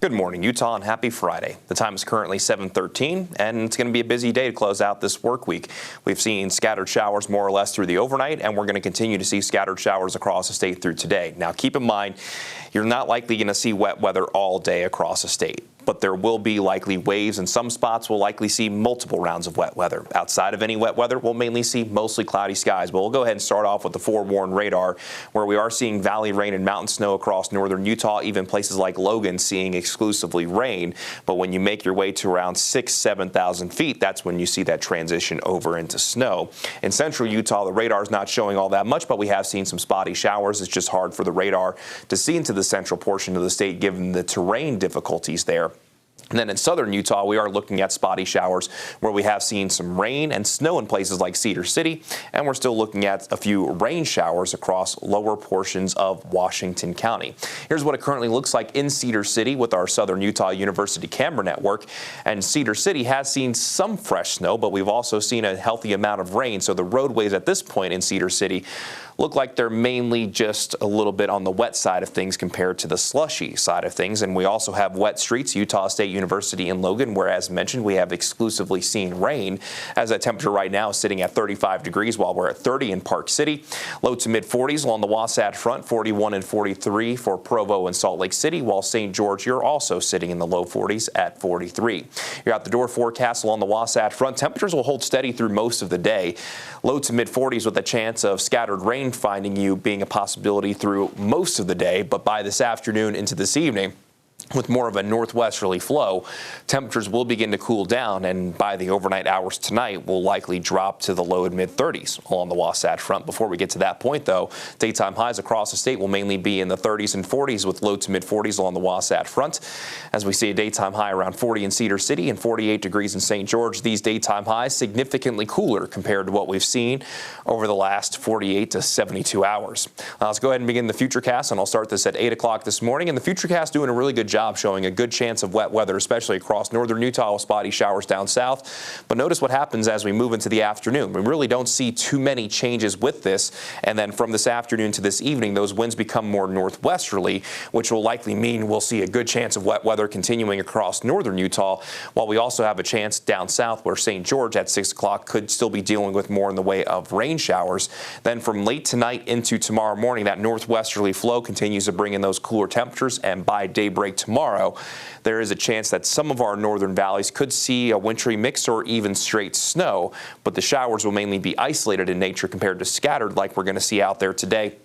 Good morning, Utah, and happy Friday. The time is currently 7:13, and it's going to be a busy day to close out this work week. We've seen scattered showers more or less through the overnight, and we're going to continue to see scattered showers across the state through today. Now, keep in mind, you're not likely going to see wet weather all day across the state, but there will be likely waves, and some spots will likely see multiple rounds of wet weather. Outside of any wet weather, we'll mainly see mostly cloudy skies, but we'll go ahead and start off with the forewarned radar, where we are seeing valley rain and mountain snow across northern Utah, even places like Logan seeing exclusively rain. But when you make your way to around 7,000 feet, that's when you see that transition over into snow. In central Utah, the radar is not showing all that much, but we have seen some spotty showers. It's just hard for the radar to see into the central portion of the state given the terrain difficulties there. And then in southern Utah, we are looking at spotty showers where we have seen some rain and snow in places like Cedar City, and we're still looking at a few rain showers across lower portions of Washington County. Here's what it currently looks like in Cedar City with our Southern Utah University camera network. And Cedar City has seen some fresh snow, but we've also seen a healthy amount of rain. So the roadways at this point in Cedar City look like they're mainly just a little bit on the wet side of things compared to the slushy side of things. And we also have wet streets, Utah State University in Logan, where, as mentioned, we have exclusively seen rain, as that temperature right now is sitting at 35 degrees while we're at 30 in Park City. Low to mid 40s along the Wasatch Front, 41 and 43 for Provo and Salt Lake City, while St. George, you're also sitting in the low 40s at 43. Your out the door forecast along the Wasatch Front, temperatures will hold steady through most of the day. Low to mid 40s with a chance of scattered rain finding you being a possibility through most of the day, but by this afternoon into this evening, with more of a northwesterly flow, temperatures will begin to cool down, and by the overnight hours tonight will likely drop to the low and mid 30s along the Wasatch Front. Before we get to that point, though, daytime highs across the state will mainly be in the 30s and 40s with low to mid 40s along the Wasatch Front, as we see a daytime high around 40 in Cedar City and 48 degrees in St. George. These daytime highs significantly cooler compared to what we've seen over the last 48 to 72 hours. Let's go ahead and begin the Futurecast, and I'll start this at 8 o'clock this morning. And the Futurecast doing a really good job showing a good chance of wet weather, especially across northern Utah with spotty showers down south. But notice what happens as we move into the afternoon. We really don't see too many changes with this. And then from this afternoon to this evening, those winds become more northwesterly, which will likely mean we'll see a good chance of wet weather continuing across northern Utah, while we also have a chance down south where St. George at 6 o'clock could still be dealing with more in the way of rain showers. Then from late tonight into tomorrow morning, that northwesterly flow continues to bring in those cooler temperatures, and by daybreak tomorrow, there is a chance that some of our northern valleys could see a wintry mix or even straight snow, but the showers will mainly be isolated in nature compared to scattered like we're going to see out there today.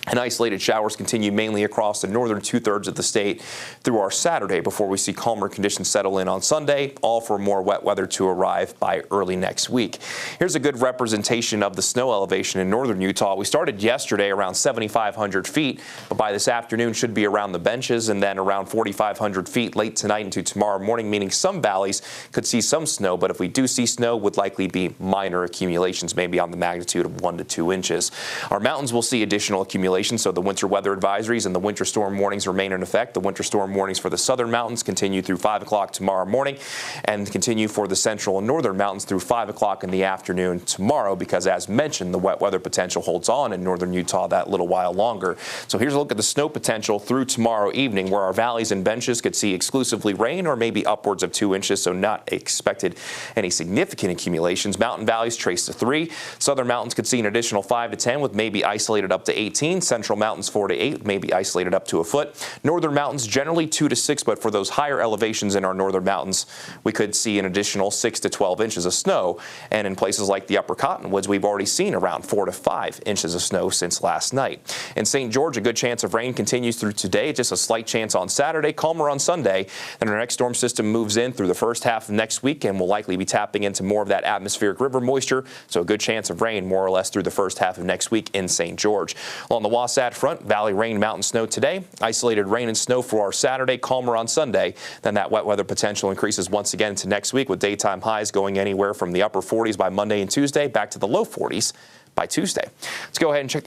And isolated showers continue mainly across the northern two-thirds of the state through our Saturday before we see calmer conditions settle in on Sunday, all for more wet weather to arrive by early next week. Here's a good representation of the snow elevation in northern Utah. We started yesterday around 7,500 feet, but by this afternoon should be around the benches, and then around 4,500 feet late tonight into tomorrow morning, meaning some valleys could see some snow, but if we do see snow, would likely be minor accumulations, maybe on the magnitude of 1 to 2 inches. Our mountains will see additional accumulations. So the winter weather advisories and the winter storm warnings remain in effect. The winter storm warnings for the southern mountains continue through 5 o'clock tomorrow morning and continue for the central and northern mountains through 5 o'clock in the afternoon tomorrow, because as mentioned, the wet weather potential holds on in northern Utah that little while longer. So here's a look at the snow potential through tomorrow evening, where our valleys and benches could see exclusively rain or maybe upwards of 2 inches, so not expected any significant accumulations. Mountain valleys trace to 3. Southern mountains could see an additional 5 to 10 with maybe isolated up to 18. Central mountains 4 to 8, maybe isolated up to a foot. Northern mountains generally 2 to 6, but for those higher elevations in our northern mountains, we could see an additional 6 to 12 inches of snow. And in places like the upper Cottonwoods, we've already seen around 4 to 5 inches of snow since last night. In St. George, a good chance of rain continues through today, just a slight chance on Saturday, calmer on Sunday. Then our next storm system moves in through the first half of next week, and we'll likely be tapping into more of that atmospheric river moisture, so a good chance of rain more or less through the first half of next week in St. George. Along the Wasatch Front, valley rain, mountain snow today. Isolated rain and snow for our Saturday, calmer on Sunday. Then that wet weather potential increases once again to next week with daytime highs going anywhere from the upper 40s by Monday and Tuesday back to the low 40s by Tuesday. Let's go ahead and check